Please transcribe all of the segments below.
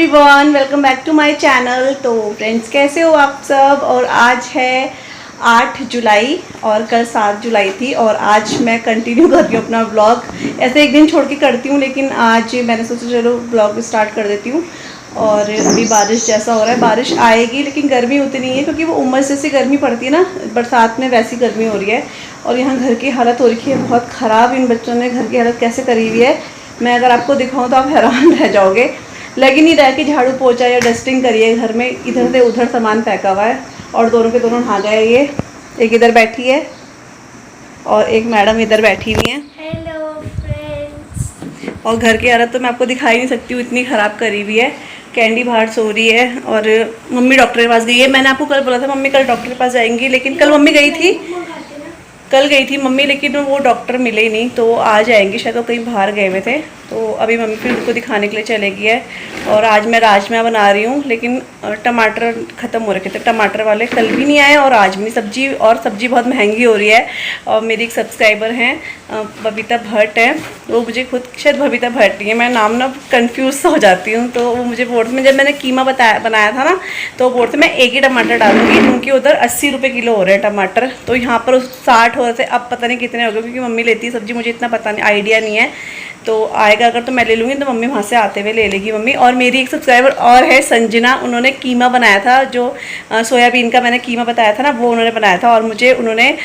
Everyone, welcome back to my channel. तो friends, कैसे हो आप सब। और आज है 8 जुलाई और कल 7 जुलाई थी और आज मैं कंटिन्यू कर रही हूँ अपना ब्लॉग। ऐसे एक दिन छोड़ के करती हूँ, लेकिन आज मैंने सोचा चलो ब्लॉग स्टार्ट कर देती हूँ। और अभी बारिश जैसा हो रहा है, बारिश आएगी लेकिन गर्मी उतनी नहीं है, क्योंकि वो उमस जैसी गर्मी पड़ती है ना बरसात में, वैसी गर्मी हो रही है। और यहाँ घर की हालत हो रखी है बहुत ख़राब। इन बच्चों ने घर की हालत कैसे करी हुई है, मैं अगर आपको दिखाऊँ तो आप हैरान रह जाओगे। लग ही नहीं रहा कि झाड़ू पोछा या डस्टिंग करिए घर में, इधर से उधर सामान फेंका हुआ है। और दोनों के दोनों नहा गए। ये एक इधर बैठी है और एक मैडम इधर बैठी हुई है। Hello friends. और घर की हालत तो मैं आपको दिखा ही नहीं सकती हूँ, इतनी ख़राब करी हुई है। कैंडी बाहर सो रही है और मम्मी डॉक्टर के पास गई है। मैंने आपको कल बोला था मम्मी कल डॉक्टर के पास जाएंगी, लेकिन कल मम्मी गई थी, कल गई थी मम्मी, लेकिन वो डॉक्टर मिले ही नहीं। तो आ जाएंगी शायद, वो कहीं बाहर गए हुए थे। तो अभी मम्मी फिर उनको दिखाने के लिए चलेगी है। और आज मैं राजमा बना रही हूँ, लेकिन टमाटर ख़त्म हो रखे थे, टमाटर वाले कल भी नहीं आए और आज भी नहीं। सब्जी बहुत महंगी हो रही है। और मेरी एक सब्सक्राइबर हैं बबीता भट्ट है, वो मुझे खुद शायद बबीता भट्ट नहीं है, मैं नाम ना कन्फ्यूज़ हो जाती हूँ। तो वो मुझे बोर्ड में, जब मैंने कीमा बनाया था ना, तो बोर्ड से मैं एक ही टमाटर डालूंगी, उनके उधर 80 रुपये किलो हो रहे हैं टमाटर। तो यहाँ पर 60 हो रहे थे, अब पता नहीं कितने हो गए, क्योंकि मम्मी लेती है सब्जी, मुझे इतना पता नहीं, आइडिया नहीं है। तो आएगा अगर तो मैं ले लूँगी, तो मम्मी वहाँ से आते हुए ले लेगी मम्मी। और मेरी एक सब्सक्राइबर और है संजना, उन्होंने कीमा बनाया था, जो सोयाबीन का मैंने कीमा बताया था ना, वो उन्होंने बनाया था। और मुझे उन्होंने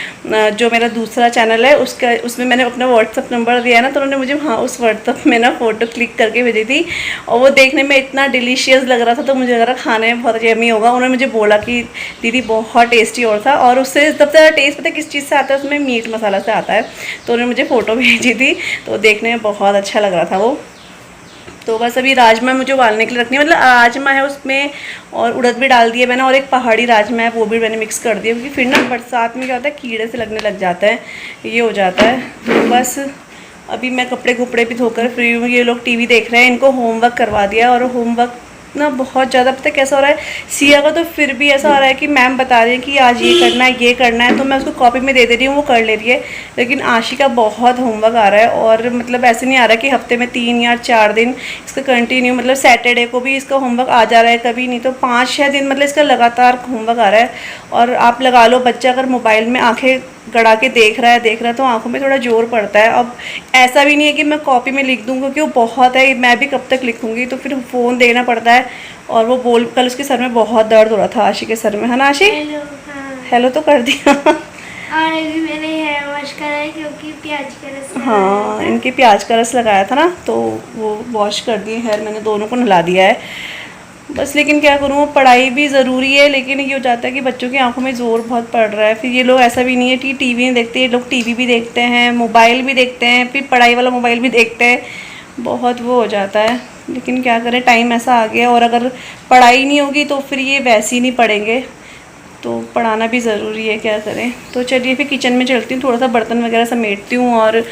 जो मेरा दूसरा चैनल है उसमें मैंने अपना व्हाट्सअप नंबर दिया है ना, तो उन्होंने मुझे हाँ उस व्हाट्सअप में ना फ़ोटो क्लिक करके भेजी थी। और वो देखने में इतना डिलीशियस लग रहा था, तो मुझे लग रहा खाने में बहुत यम्मी होगा। उन्होंने मुझे बोला कि दीदी बहुत टेस्टी और था। और उससे सबसे ज़्यादा टेस्ट पता है किस चीज़ से आता है, उसमें मीट मसाला से आता है। तो उन्होंने मुझे फ़ोटो भेजी थी, तो देखने में बहुत अच्छा लग रहा था वो। तो बस अभी राजमा मुझे उबालने के लिए रखनी है, मतलब राजमा है उसमें और उड़द भी डाल दिए मैंने, और एक पहाड़ी राजमा है वो भी मैंने मिक्स कर दिया, क्योंकि फिर ना बरसात में क्या होता है कीड़े से लगने लग जाता है, ये हो जाता है। तो बस अभी मैं कपड़े भी धोकर फ्री हूँ। ये लोग टीवी देख रहे हैं, इनको होमवर्क करवा दिया। और होमवर्क ना बहुत ज़्यादा पता है कैसा हो रहा है, सिया का तो फिर भी ऐसा हो रहा है कि मैम बता रही है कि आज ये करना है, तो मैं उसको कॉपी में दे रही हूँ, वो कर ले रही है। लेकिन आशी का बहुत होमवर्क आ रहा है, और मतलब ऐसे नहीं आ रहा कि हफ्ते में 3 या 4 दिन इसका कंटिन्यू, मतलब सैटरडे को भी इसका होमवर्क आ जा रहा है, कभी नहीं तो 5-6 दिन मतलब इसका लगातार होमवर्क आ रहा है। और आप लगा लो, बच्चा अगर मोबाइल में आंखें गड़ा के देख रहा है तो आंखों में थोड़ा जोर पड़ता है। अब ऐसा भी नहीं है कि मैं कॉपी में लिख दूँ, क्योंकि वो बहुत है, मैं भी कब तक लिखूँगी, तो फिर फ़ोन देखना पड़ता है। और वो कल उसके सर में बहुत दर्द हो रहा था, आशी के सर में, है ना आशी। हेलो। हाँ। हेलो तो कर दिया। और अभी मैंने हेयर वॉश करा है, क्योंकि प्याज का रस हाँ, इनके प्याज का रस लगाया था ना, तो वो वॉश कर दिए हेयर, मैंने दोनों को नहला दिया है बस। लेकिन क्या करूँ, पढ़ाई भी ज़रूरी है, लेकिन ये हो जाता है कि बच्चों की आंखों में ज़ोर बहुत पड़ रहा है। फिर ये लोग, ऐसा भी नहीं है कि टीवी नहीं देखते, ये लोग टीवी भी देखते हैं, मोबाइल भी देखते हैं, फिर पढ़ाई वाला मोबाइल भी देखते हैं, बहुत वो हो जाता है। लेकिन क्या करें, टाइम ऐसा आ गया, और अगर पढ़ाई नहीं होगी तो फिर ये वैसे ही नहीं पढ़ेंगे, तो पढ़ाना भी ज़रूरी है, क्या करें। तो चलिए फिर किचन में चलती हूँ, थोड़ा सा बर्तन वगैरह समेटती हूँ और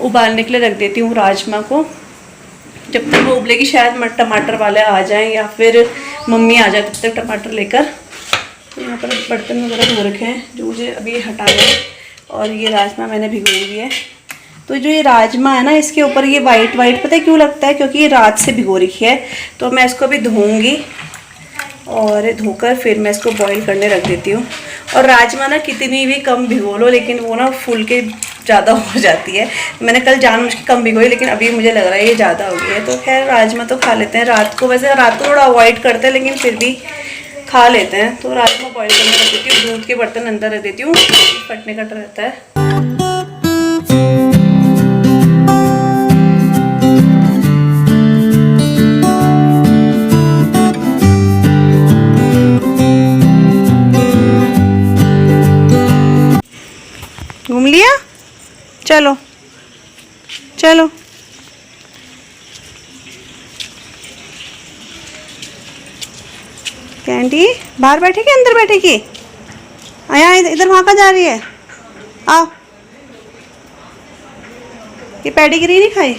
उबालने के लिए रख देती हूँ राजमा को। जब तक वो उबलेगी शायद टमाटर वाले आ जाएं, या फिर मम्मी आ जाए तब तक टमाटर लेकर। तो यहाँ पर बर्तन वगैरह धो रखे हैं जो मुझे अभी हटाना है। और ये राजमा मैंने भिगोई हुई है। तो जो ये राजमा है ना, इसके ऊपर ये वाइट पता है क्यों लगता है, क्योंकि ये रात से भिगो रखी है। तो मैं इसको अभी धोऊंगी और धोकर फिर मैं इसको बॉईल करने रख देती हूँ। और राजमा ना कितनी भी कम भिगो लो, लेकिन वो ना फूल के ज़्यादा हो जाती है। मैंने कल जानबूझ के कम भिगोई, लेकिन अभी मुझे लग रहा है ये ज़्यादा हो गई है। तो खैर राजमा तो खा लेते हैं रात को, वैसे रात को थोड़ा अवॉइड करते हैं, लेकिन फिर भी खा लेते हैं। तो राजमा बॉईल करने रख देती हूँ, दूध के बर्तन अंदर रख देती हूँ, फटने का डर रहता है। घूम लिया, चलो चलो। कैंडी बाहर बैठेगी अंदर बैठेगी, आया इधर वहाँ का जा रही है, आओ। ये पेडिग्री नहीं खाई,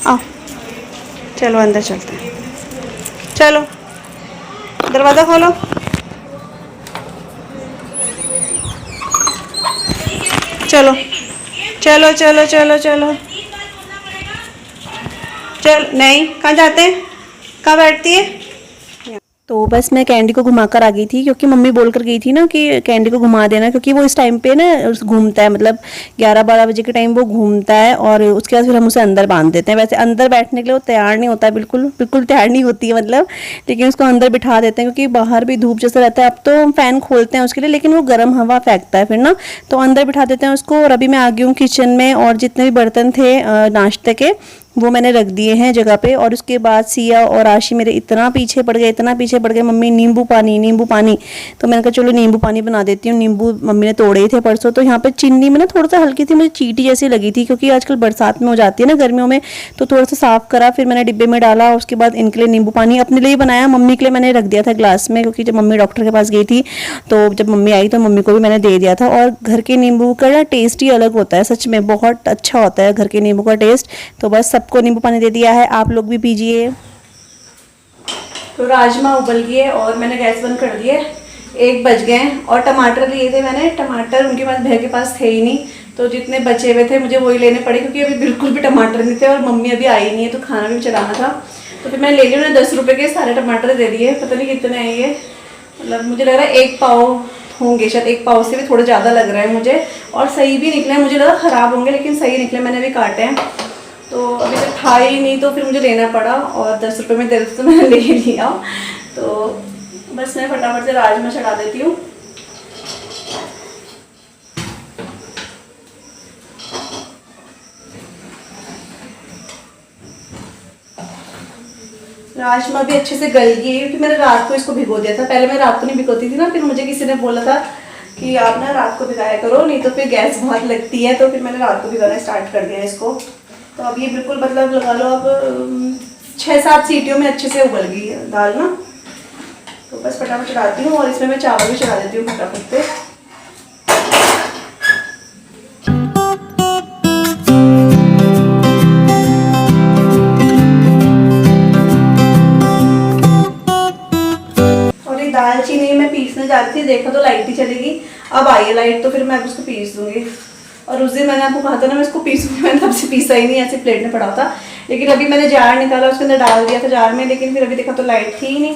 आओ चलो अंदर चलते हैं, चलो दरवाज़ा खोलो। चलो चलो चलो चलो चलो चल, नहीं कहाँ जाते हैं, कहाँ बैठती है? तो बस मैं कैंडी को घुमाकर आ गई थी, क्योंकि मम्मी बोल कर गई थी ना कि कैंडी को घुमा देना, क्योंकि वो इस टाइम पे ना घूमता है, मतलब 11-12 बजे के टाइम वो घूमता है, और उसके बाद फिर हम उसे अंदर बांध देते हैं। वैसे अंदर बैठने के लिए वो तैयार नहीं होता है, बिल्कुल बिल्कुल तैयार नहीं होती है मतलब, लेकिन उसको अंदर बिठा देते हैं, क्योंकि बाहर भी धूप जैसा रहता है। अब तो हम फ़ैन खोलते हैं उसके लिए, लेकिन वो गर्म हवा फेंकता है फिर ना, तो अंदर बिठा देते हैं उसको। और अभी मैं आ गई हूँ किचन में, और जितने भी बर्तन थे नाश्ते के वो मैंने रख दिए हैं जगह पे। और उसके बाद सिया और आशी मेरे इतना पीछे पड़ गए, इतना पीछे पड़ गए, मम्मी नींबू पानी नींबू पानी। तो मैंने कहा चलो नींबू पानी बना देती हूँ। नींबू मम्मी ने तोड़े ही थे परसों, तो यहाँ पे चीनी में ना थोड़ा सा हल्की सी मुझे चींटी जैसी लगी थी, क्योंकि आजकल बरसात में हो जाती है ना, गर्मियों में, तो थोड़ा सा साफ करा, फिर मैंने डिब्बे में डाला। उसके बाद इनके लिए नींबू पानी अपने लिए बनाया, मम्मी के लिए मैंने रख दिया था ग्लास में, क्योंकि जब मम्मी डॉक्टर के पास गई थी तो जब मम्मी आई तो मम्मी को भी मैंने दे दिया था। और घर के नींबू का ना टेस्ट ही अलग होता है, सच में बहुत अच्छा होता है घर के नींबू का टेस्ट। तो बस सबको नींबू पानी दे दिया है, आप लोग भी पीजिए। तो राजमा उबल गए और मैंने गैस बंद कर दिए, 1 बज गए। और टमाटर लिए थे मैंने, टमाटर उनके पास, भैया के पास थे ही नहीं, तो जितने बचे हुए थे मुझे वही लेने पड़े, क्योंकि अभी बिल्कुल भी टमाटर नहीं थे और मम्मी अभी आई नहीं है, तो खाना भी चलाना था। तो फिर मैंने ले लिया, उन्हें 10 रुपये के सारे टमाटर दे दिए। पता नहीं कितने हैं ये, मतलब मुझे लग रहा है 1 पाव होंगे शायद, 1 पाव से भी थोड़ा ज़्यादा लग रहा है मुझे। और सही भी निकले हैं, मुझे लगा ख़राब होंगे लेकिन सही निकले, मैंने भी काटे हैं। तो अभी तक था ही नहीं, तो फिर मुझे लेना पड़ा, और 10 रुपये में दे देते तो मैंने ले लिया। तो बस मैं फटाफट से राजमा चढ़ा देती हूँ। राजमा भी अच्छे से गल गई, क्योंकि मैंने रात को इसको भिगो दिया था। पहले मैं रात को नहीं भिगोती थी ना, फिर मुझे किसी ने बोला था कि आप ना रात को भिगाया करो, नहीं तो फिर गैस बहुत लगती है, तो फिर मैंने रात को भिगाना स्टार्ट कर दिया इसको। तो अब ये बिल्कुल मतलब लगा लो अब 6-7 सीटियों में अच्छे से उबल गई है दाल ना। तो बस फटाफट चढ़ाती हूँ, और इसमें मैं चावल भी चढ़ा देती हूँ फटाफट से। और ये दालचीनी मैं पीसने जा रही थी, देखा तो लाइट ही चलेगी, अब आई है लाइट, तो फिर मैं उसको पीस दूंगी। और उस दिन मैंने आपको कहा था ना मैं इसको पीसूंगी, मैंने तब से पीसा ही नहीं, ऐसे प्लेट में पड़ा था। लेकिन अभी मैंने जार निकाला, उसके अंदर डाल दिया था जार में, लेकिन फिर अभी देखा तो लाइट थी ही नहीं।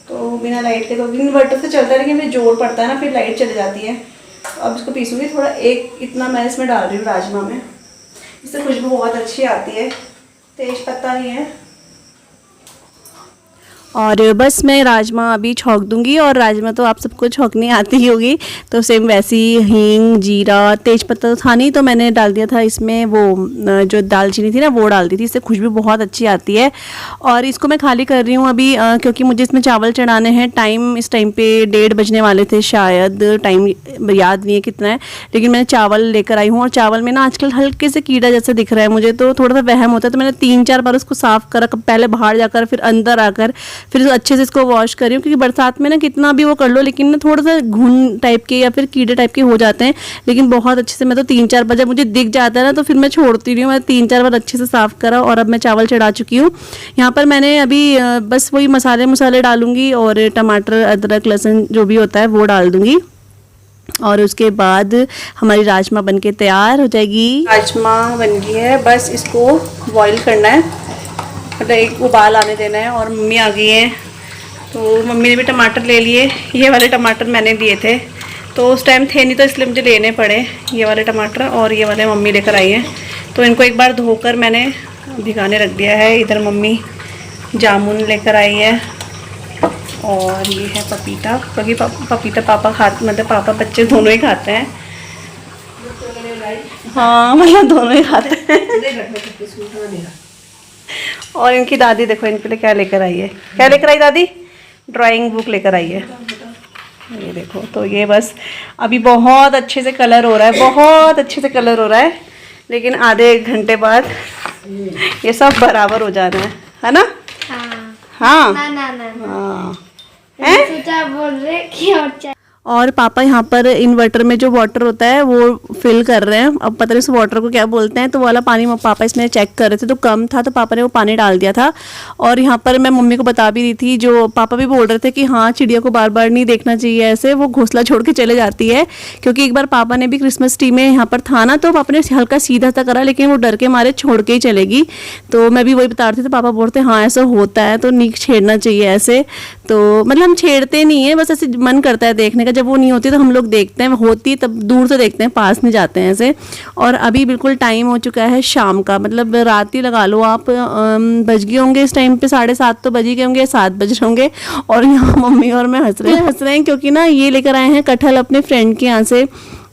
तो बिना लाइट के तो इन्वर्टर से चलता है, लेकिन फिर जोर पड़ता है ना, फिर लाइट चली जाती है। तो अब इसको पीसूंगी थोड़ा, एक इतना मैं इसमें डाल रही हूँ राजमा में, इससे खुशबू बहुत अच्छी आती है। तेज पत्ता ही है। और बस मैं राजमा अभी छौंक दूंगी, और राजमा तो आप सबको छौंकनी आती ही होगी, तो सेम वैसी हींग, जीरा, तेज़पत्ता तो था नहीं, तो मैंने डाल दिया था इसमें वो जो दालचीनी थी ना वो डाल दी थी, इससे खुशबू बहुत अच्छी आती है। और इसको मैं खाली कर रही हूँ अभी, क्योंकि मुझे इसमें चावल चढ़ाने हैं। टाइम इस टाइम पे 1:30 बजने वाले थे शायद, टाइम याद नहीं है कितना है, लेकिन मैंने चावल लेकर आई हूँ। और चावल में ना आजकल हल्के से कीड़ा जैसे दिख रहा है मुझे, तो थोड़ा सा वहम होता है, तो मैंने 3-4 बार उसको साफ़ करा, पहले बाहर जाकर फिर अंदर आकर, फिर अच्छे से इसको वॉश कर रही हूँ, क्योंकि बरसात में ना कितना भी वो कर लो, लेकिन ना थोड़ा सा घुन टाइप के या फिर कीड़े टाइप के हो जाते हैं। लेकिन बहुत अच्छे से मैं तो 3-4 बार, जब मुझे दिख जाता है ना तो फिर मैं छोड़ती नहीं हूँ, मैं 3-4 बार अच्छे से साफ़ करा। और अब मैं चावल चढ़ा चुकी हूँ। यहाँ पर मैंने अभी बस वही मसाले डालूंगी, और टमाटर, अदरक, लहसुन जो भी होता है वो डाल दूँगी। और उसके बाद हमारी राजमा बनके तैयार हो जाएगी। राजमा बन गई है, बस इसको बॉईल करना है, मतलब एक उबाल आने देना है। और मम्मी आ गई है, तो मम्मी ने भी टमाटर ले लिए। ये वाले टमाटर मैंने लिए थे, तो उस टाइम थे नहीं, तो इसलिए मुझे लेने पड़े ये वाले टमाटर, और ये वाले मम्मी लेकर आई हैं। तो इनको एक बार धोकर मैंने भिगाने रख दिया है। इधर मम्मी जामुन लेकर आई है, और ये है पपीता, क्योंकि पपीता पापा खाते, मतलब पापा बच्चे दोनों ही खाते हैं। हाँ मतलब दोनों ही खाते हैं। और इनकी दादी देखो इनके लिए क्या लेकर आई है, क्या लेकर आई दादी? ड्राइंग बुक लेकर आई है, ये देखो। तो ये बस अभी बहुत अच्छे से कलर हो रहा है, बहुत अच्छे से कलर हो रहा है, लेकिन आधे 1 घंटे बाद ये सब बराबर हो जाना है ना? हाँ ना हाँ, सोचा बोल रहे कि और पापा यहाँ पर इन्वर्टर में जो वाटर होता है वो फिल कर रहे हैं। अब पता नहीं उस वाटर को क्या बोलते हैं, तो वो वाला पानी पापा इसमें चेक कर रहे थे, तो कम था तो पापा ने वो पानी डाल दिया था। और यहाँ पर मैं मम्मी को बता भी रही थी, जो पापा भी बोल रहे थे कि हाँ चिड़िया को बार बार नहीं देखना चाहिए, ऐसे वो घोंसला छोड़ के चले जाती है। क्योंकि एक बार पापा ने भी क्रिसमस ट्री में यहाँ पर था ना, तो पापा ने हल्का सीधा सा करा, लेकिन वो डर के मारे छोड़ के ही चलेगी। तो मैं भी वही बता रही थी, तो पापा बोलते हाँ ऐसा होता है, तो नहीं छेड़ना चाहिए ऐसे। तो मतलब हम छेड़ते नहीं है, बस ऐसे मन करता है देखने का, जब वो नहीं होती तो हम लोग देखते हैं, होती तब दूर से देखते हैं, पास नहीं जाते हैं ऐसे। और अभी बिल्कुल टाइम हो चुका है शाम का, मतलब रात ही लगा लो आप, बज गए होंगे इस टाइम पे 7:30 तो बज ही गए होंगे, 7 बज रहे होंगे। और यहाँ मम्मी और मैं हंस रहे हैं क्योंकि ना ये लेकर आए हैं कटहल अपने फ्रेंड के यहाँ से।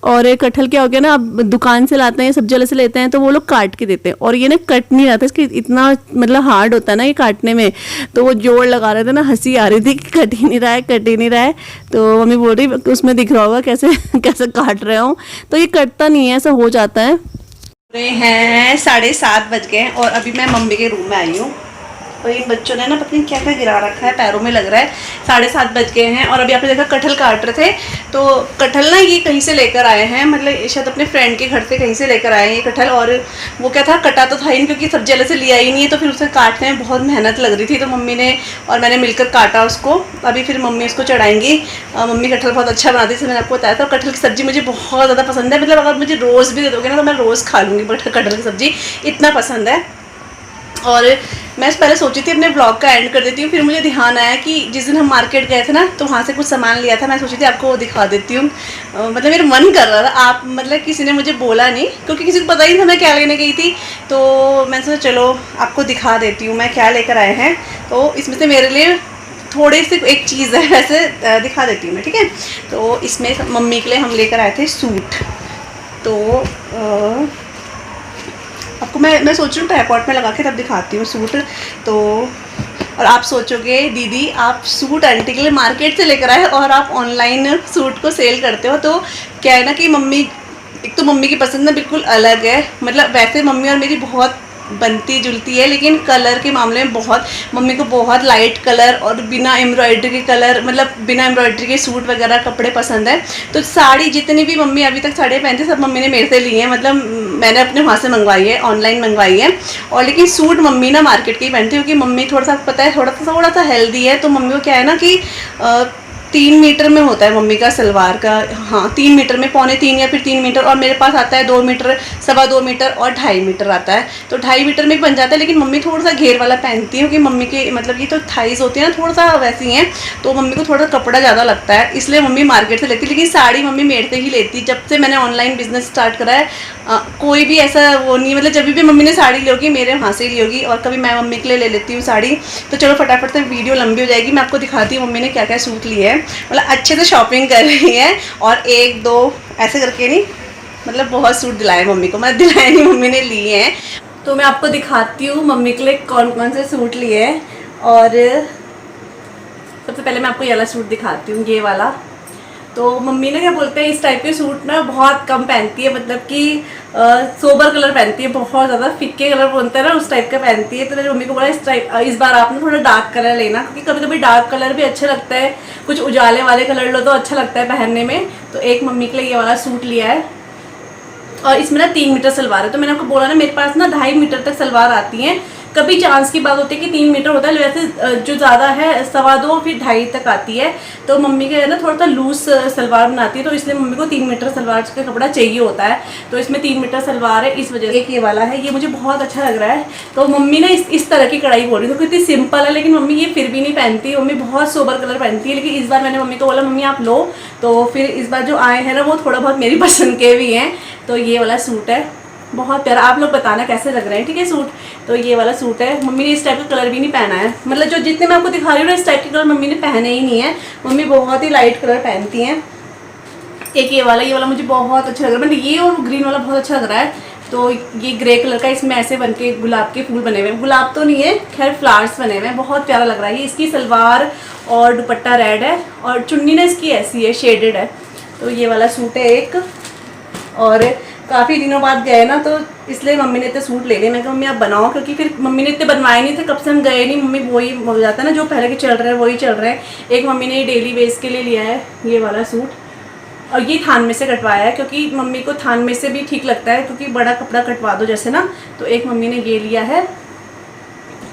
और कटहल क्या हो गया ना, अब दुकान से लाते हैं, सब्जी वाले से लेते हैं, तो वो लोग काट के देते हैं, और ये ना कट नहीं रहा था, इसकी इतना मतलब हार्ड होता है ना ये काटने में। तो वो जोड़ लगा रहे थे ना, हंसी आ रही थी कि कट ही नहीं रहा है, कट ही नहीं रहा है। तो मम्मी बोल रही उसमें दिख रहा होगा कैसे कैसे काट रहे हो, तो ये कटता नहीं है, ऐसा हो जाता है। हैं 7:30 बज गए और अभी मैं मम्मी के रूम में आई हूँ। और इन बच्चों ने ना पता नहीं क्या क्या गिरा रखा है, पैरों में लग रहा है। 7:30 बज गए हैं और अभी आपने देखा कटहल काट रहे थे। तो कटहल ना ये कहीं से लेकर आए हैं, मतलब शायद अपने फ्रेंड के घर से कहीं से लेकर आए हैं ये कटहल। और वो क्या था, कटा तो था ही नहीं, क्योंकि सब्जी वाले से लिया ही नहीं है, तो फिर उसे काटने में बहुत मेहनत लग रही थी। तो मम्मी ने और मैंने मिलकर काटा उसको। अभी फिर मम्मी उसको चढ़ाएंगी। मम्मी कटहल बहुत अच्छा बनाती थी, मैंने आपको बताया था। कटहल की सब्ज़ी मुझे बहुत ज़्यादा पसंद है, मतलब अगर मुझे रोज़ भी दे दोगे ना तो मैं रोज़ खा लूँगी, बट कटहल की सब्ज़ी इतना पसंद है। और मैं पहले सोची थी अपने ब्लॉग का एंड कर देती हूँ, फिर मुझे ध्यान आया कि जिस दिन हम मार्केट गए थे ना, तो वहाँ से कुछ सामान लिया था, मैं सोची थी आपको वो दिखा देती हूँ। मतलब मेरा मन कर रहा था, आप मतलब किसी ने मुझे बोला नहीं, क्योंकि किसी को पता ही नहीं था मैं क्या लेने गई थी। तो मैंने सोचा चलो आपको दिखा देती हूँ मैं क्या लेकर आए हैं। तो इसमें से मेरे लिए थोड़ी सी एक चीज़ है, वैसे दिखा देती हूँ मैं, ठीक है। तो इसमें मम्मी के लिए हम लेकर आए थे सूट। तो आपको मैं सोच रही हूँ ट्राइपॉड में लगा के तब दिखाती हूँ सूट। तो और आप सोचोगे दीदी आप सूट आंटी के लिए मार्केट से लेकर आए और आप ऑनलाइन सूट को सेल करते हो। तो क्या है ना कि मम्मी, एक तो मम्मी की पसंद ना बिल्कुल अलग है, मतलब वैसे मम्मी और मेरी बहुत बनती जुलती है, लेकिन कलर के मामले में बहुत, मम्मी को बहुत लाइट कलर और बिना एम्ब्रॉयडरी के कलर, मतलब बिना एम्ब्रॉयडरी के सूट वगैरह कपड़े पसंद है। तो साड़ी जितनी भी मम्मी अभी तक साड़ियाँ पहनती सब मम्मी ने मेरे से ली है, मतलब मैंने अपने वहाँ से मंगवाई है, ऑनलाइन मंगवाई है। और लेकिन सूट मम्मी ना मार्केट के ही पहनती है, क्योंकि मम्मी थोड़ा सा पता है थोड़ा सा हेल्दी है। तो मम्मी को क्या है ना कि 3 मीटर में होता है मम्मी का सलवार का, हाँ 3 मीटर में, 2.25 या फिर 3 मीटर। और मेरे पास आता है 2 मीटर, 2.25 मीटर और 2.5 मीटर आता है। तो 2.5 मीटर में बन जाता है, लेकिन मम्मी थोड़ा सा घेर वाला पहनती है, क्योंकि मम्मी के मतलब ये तो थाइज होती है ना थोड़ा सा वैसी हैं, तो मम्मी को थोड़ा कपड़ा ज़्यादा लगता है, इसलिए मम्मी मार्केट से लेती है। लेकिन साड़ी मम्मी मेरे से ही लेती। जब से मैंने ऑनलाइन बिजनेस स्टार्ट करा है कोई भी ऐसा वो नहीं, मतलब जब भी मम्मी ने साड़ी ली होगी मेरे वहाँ से ली होगी, और कभी मैं मम्मी के लिए ले लेती हूँ साड़ी। तो चलो फटाफट से वीडियो लंबी हो जाएगी, मैं आपको दिखाती हूँ मम्मी ने क्या क्या सूट लिए हैं। मतलब अच्छे से शॉपिंग कर रही है, और 1-2 ऐसे करके नहीं, मतलब बहुत सूट दिलाए मम्मी को, मैं दिलाए नहीं, मम्मी ने लिए हैं। तो मैं आपको दिखाती हूँ मम्मी के लिए कौन कौन से सूट लिए हैं। और सबसे पहले मैं आपको ये वाला सूट दिखाती हूँ, ये वाला। तो मम्मी ने क्या बोलते हैं, इस टाइप के सूट ना बहुत कम पहनती है, मतलब कि सोबर कलर पहनती है, बहुत ज़्यादा फिक्के कलर बनता है ना उस टाइप का पहनती है। तो मैंने मम्मी को बोला इस बार आप ना थोड़ा डार्क कलर लेना, क्योंकि कभी कभी डार्क कलर भी अच्छा लगता है, कुछ उजाले वाले कलर लो तो अच्छा लगता है पहनने में। तो एक मम्मी के लिए ये वाला सूट लिया है, और इसमें ना 3 मीटर सलवार है। तो मैंने आपको बोला ना मेरे पास ना 2.5 मीटर तक सलवार आती हैं, कभी चांस की बात होती है कि 3 मीटर होता है, वैसे जो ज़्यादा है 2.25 फिर 2.5 तक आती है। तो मम्मी के ना थोड़ा सा लूज सलवार बनाती है, तो इसलिए मम्मी को 3 मीटर सलवार का कपड़ा चाहिए होता है। तो इसमें 3 मीटर सलवार है, इस वजह से। एक ये वाला है, ये मुझे बहुत अच्छा लग रहा है। तो मम्मी ने इस तरह की कढ़ाई बोल रही थी, कितनी सिंपल है, लेकिन मम्मी ये फिर भी नहीं पहनती, मम्मी बहुत सोबर कलर पहनती है। लेकिन इस बार मैंने मम्मी को बोला मम्मी आप लो, तो फिर इस बार जो आए हैं ना वो थोड़ा बहुत मेरी पसंद के भी हैं। तो ये वाला सूट है, बहुत प्यारा, आप लोग बताना कैसे लग रहे हैं, ठीक है सूट। तो ये वाला सूट है, मम्मी ने इस टाइप का कलर भी नहीं पहना है, मतलब जो जितने मैं आपको दिखा रही हूँ ना इस टाइप के कलर मम्मी ने पहने ही नहीं है, मम्मी बहुत ही लाइट कलर पहनती हैं। एक ये वाला मुझे बहुत अच्छा लग रहा है, मतलब ये और ग्रीन वाला बहुत अच्छा लग रहा है। तो ये ग्रे कलर का, इसमें ऐसे बन के गुलाब के फूल बने हुए हैं, गुलाब तो नहीं है खैर फ्लावर्स बने हुए हैं, बहुत प्यारा लग रहा है। ये इसकी सलवार और दुपट्टा रेड है, और चुन्नी ना इसकी ऐसी है, शेडेड है। तो ये वाला सूट है एक, और काफ़ी दिनों बाद गए ना, तो इसलिए मम्मी ने इतने सूट ले लिए। मैं कहा मम्मी आप बनाओ, क्योंकि फिर मम्मी ने इतने बनवाए नहीं थे, कब से हम गए नहीं, मम्मी वही हो जाता है ना जो पहले के चल रहे हैं वही चल रहे हैं। एक मम्मी ने डेली बेस के लिए लिया है ये वाला सूट, और ये थान में से कटवाया है क्योंकि मम्मी को थान में से भी ठीक लगता है, क्योंकि बड़ा कपड़ा कटवा दो जैसे ना। तो एक मम्मी ने ये लिया है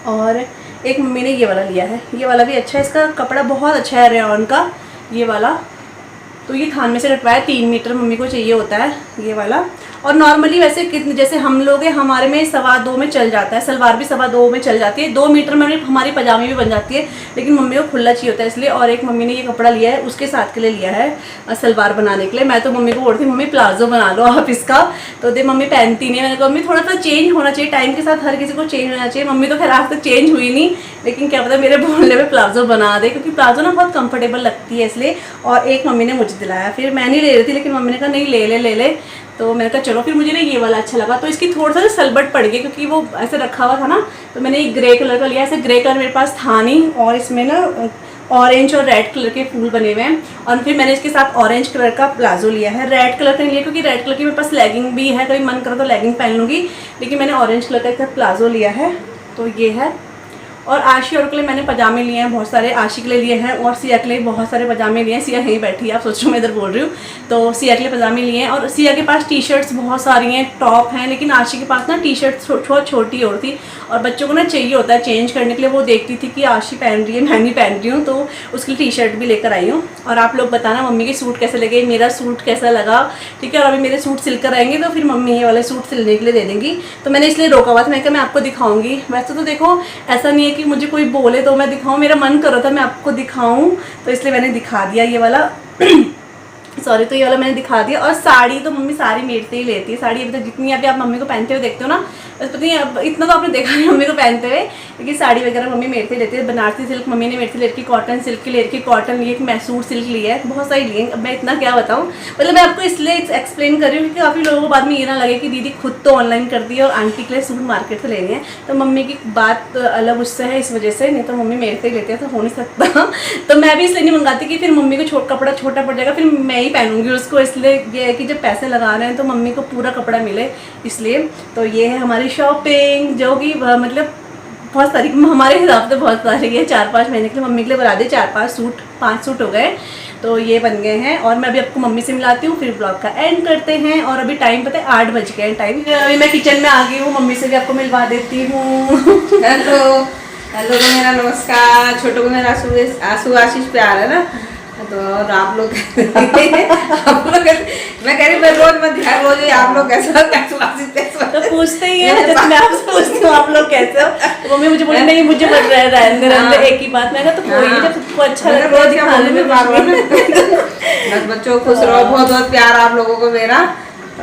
और एक मम्मी ने ये वाला लिया है। ये वाला भी अच्छा है, इसका कपड़ा बहुत अच्छा है रेयॉन का ये वाला। तो ये थान में से कटवाया, 3 मीटर मम्मी को चाहिए होता है ये वाला। और नॉर्मली वैसे कितने जैसे हम लोग हैं, हमारे में 2.25 में चल जाता है, सलवार भी 2.25 में चल जाती है, 2 मीटर में हमारी पजामे भी बन जाती है, लेकिन मम्मी को खुला चाहिए होता है इसलिए। और एक मम्मी ने ये कपड़ा लिया है उसके साथ के लिए लिया है सलवार बनाने के लिए। मैं तो मम्मी को बोलती थी मम्मी प्लाजो बना लो आप इसका, तो दे मम्मी पहनती नहीं है। मैंने कहा मम्मी थोड़ा सा चेंज होना चाहिए, टाइम के साथ हर किसी को चेंज होना चाहिए। मम्मी तो खैर आज तक चेंज हुई नहीं, लेकिन क्या पता मेरे बोलने में प्लाजो बना दे, क्योंकि प्लाजो ना बहुत कंफर्टेबल लगती है इसलिए। और एक मम्मी ने मुझे दिलाया, फिर मैं नहीं ले रही थी लेकिन मम्मी ने कहा नहीं ले ले। तो मैंने कहा चलो, फिर मुझे ना ये वाला अच्छा लगा। तो इसकी थोड़ा सा सलबट पड़ गई क्योंकि वो ऐसे रखा हुआ था ना, तो मैंने एक ग्रे कलर का लिया। ऐसे ग्रे कलर मेरे पास था नहीं, और इसमें ना ऑरेंज और रेड कलर के फूल बने हुए हैं। और फिर मैंने इसके साथ ऑरेंज कलर का प्लाजो लिया है। रेड कलर का नहीं लिया क्योंकि रेड कलर की मेरे पास लेगिंग भी है, कभी मन करो तो लेगिंग पहन लूँगी, लेकिन मैंने ऑरेंज कलर का एक प्लाजो लिया है। तो ये है। और आशी और के लिए मैंने पजामे लिए हैं बहुत सारे, आशी के लिए लिए हैं और सिया के लिए बहुत सारे पजामे लिए हैं। सिया यहीं बैठी है, आप सोच रहे हो मैं इधर बोल रही हूँ। तो सिया के लिए पजामे लिए हैं, और सिया के पास टी शर्ट्स बहुत सारी हैं, टॉप हैं, लेकिन आशी के पास ना टी शर्ट बहुत छोटी और थी, और बच्चों को ना चाहिए होता है चेंज करने के लिए। वो देखती थी कि आशी पहन रही है, मैं नहीं पहन रही हूँ, तो उसके लिए टी शर्ट भी लेकर आई हूँ। और आप लोग बताना मम्मी के सूट कैसे लगे, मेरा सूट कैसा लगा, ठीक है। और अभी मेरे सूट सिलकर आएंगे तो फिर मम्मी ये वाले सूट सिलने के लिए दे देंगी। तो मैंने इसलिए रोका हुआ था, मैं आपको दिखाऊंगी। वैसे तो देखो ऐसा नहीं है कि मुझे कोई बोले तो मैं दिखाऊं, मेरा मन कर रहा था मैं आपको दिखाऊं, तो इसलिए मैंने दिखा दिया ये वाला। सॉरी, तो ये वाला मैंने दिखा दिया। और साड़ी तो मम्मी सारी मेरे से ही लेती है साड़ी। अभी तक जितनी अभी आप मम्मी को पहनते हुए देखते हो ना, बस पता नहीं अब इतना तो आपने देखा नहीं मम्मी को पहनते हुए, लेकिन साड़ी वगैरह मम्मी मेरे से लेती है। बनारसी सिल्क मम्मी ने मेरे से ले रखी, कॉटन सिल्क की ले रखी, कॉटन लिए, मैसूर सिल्क लिया है, बहुत सारी लिए। अब मैं इतना क्या बताऊँ, मतलब मैं आपको इसलिए एक्सप्लेन कर रही हूँ क्योंकि काफ़ी लोगों को बाद में ये ना लगे कि दीदी खुद तो ऑनलाइन कर दी है और आंटी के लिए सूट मार्केट से ले रही है। तो मम्मी की बात अलग उससे है इस वजह से, नहीं तो मम्मी मेरे से ही लेती है, तो हो नहीं सकता। तो मैं भी इसलिए नहीं मंगाती कि फिर मम्मी को कपड़ा छोटा पड़ जाएगा, फिर मैं ही पहनूंगी उसको। इसलिए ये है कि जब पैसे लगा रहे हैं तो मम्मी को पूरा कपड़ा मिले, इसलिए। तो ये है हमारी शॉपिंग, जो कि मतलब बहुत सारी हमारे हिसाब से बहुत सारी है। 4-5 महीने के लिए मम्मी के लिए बना दे, 5 सूट हो गए। तो ये बन गए हैं, और मैं अभी आपको मम्मी से मिलाती हूँ, फिर ब्लॉग का एंड करते हैं। और अभी टाइम पता है 8 बज गए टाइम। अभी मैं किचन में आ गई हूँ, मम्मी से भी आपको मिलवा देती हूँ। हेलो को मेरा नमस्कार, छोटों को मेरा आशु आशीष प्यार है ना। तो और आप लोग मैं कह रही मैं रोज मत दिखा, रोज आप लोग कैसे तो पूछते ही है, जब मैं आपसे पूछती हूँ आप लोग कैसे हो, तो मम्मी मुझे बोले नहीं मुझे बट रहने एक ही बात। मैं कहा तो कोई नहीं, जब सबको अच्छा लगता है दिखाने में बस बच्चों को खुश रहो, बहुत बहुत प्यार आप लोगों को मेरा,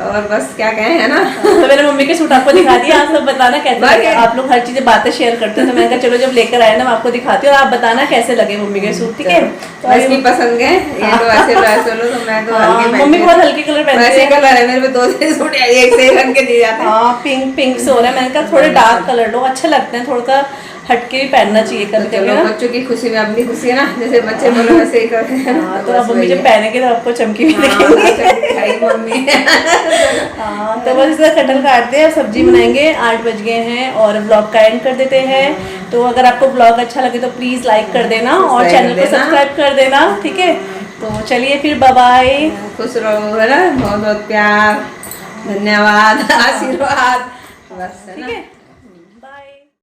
और बस क्या कहें है ना। तो मैंने मम्मी के सूट आपको दिखा दिया, आप सब बताना कैसे लगे। आप लोग हर चीजें बातें शेयर करते हैं, तो मैंने कहा चलो जब लेकर आए ना मैं आपको दिखाती हूँ, और आप बताना कैसे लगे मम्मी के सूट, ठीक है। तो इसकी पसंद है ये तो ऐसे लो, तो मैं तो मम्मी बहुत हल्के कलर पहनती है। कलर है मेरे पे 2 सूट एक से रंग के दिए जाते हैं। हाँ पिंक से हो रहा है, मैंने कहा थोड़े डार्क कलर लो, अच्छे लगते हैं, थोड़ा सा हटके भी पहनना चाहिए कभी कभी ना। बच्चों की खुशी में अपनी खुशी है ना, जैसे बच्चे बोलो वैसे ही करते हैं। तो अब मम्मी जब पहनेंगे तो आपको चमकी भी दिखेंगी मम्मी। हाँ तो बस इसका कटहल काटते हैं, सब्जी बनाएंगे। 8 बज गए हैं और ब्लॉग का एंड कर देते हैं। तो अगर आपको ब्लॉग अच्छा लगे तो प्लीज लाइक कर देना और चैनल को सब्सक्राइब कर देना, ठीक है। तो चलिए फिर बाय बाय, खुश रहो है ना, बहुत बहुत प्यार, धन्यवाद, आशीर्वाद, बस है ना।